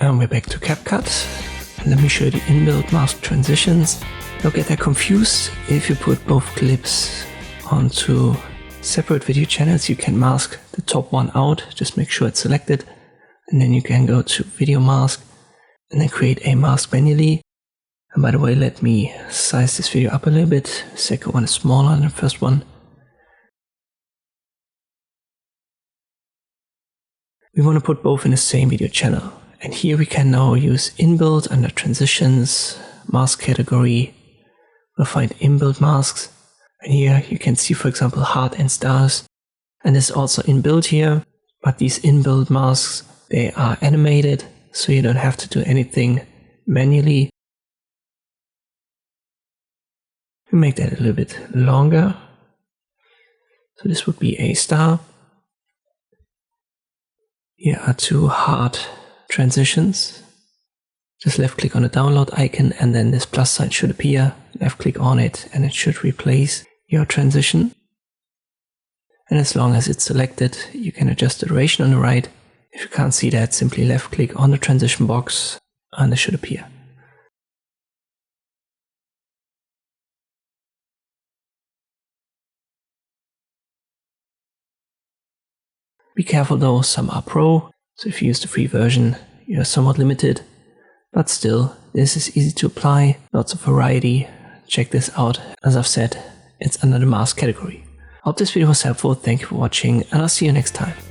And we're back to CapCut. Let me show you the inbuilt mask transitions. Don't get that confused. If you put both clips onto separate video channels, you can mask the top one out. Just make sure it's selected. And then you can go to video mask and then create a mask manually. And by the way, let me size this video up a little bit. The second one is smaller than the first one. We want to put both in the same video channel. And here we can now use inbuilt under transitions, mask category. We'll find inbuilt masks. And here you can see, for example, heart and stars. And this is also inbuilt here. But these inbuilt masks, they are animated, so you don't have to do anything manually. We make that a little bit longer. So this would be a star. Here are two heart transitions. Just left click on the download icon and then this plus sign should appear. Left click on it and it should replace your transition. And as long as it's selected, you can adjust the duration on the right. If you can't see that, simply left click on the transition box and it should appear. Be careful though, some are pro, so if you use the free version, you're somewhat limited. But still, this is easy to apply, lots of variety. Check this out. As I've said, it's under the mask category. Hope this video was helpful, thank you for watching, and I'll see you next time.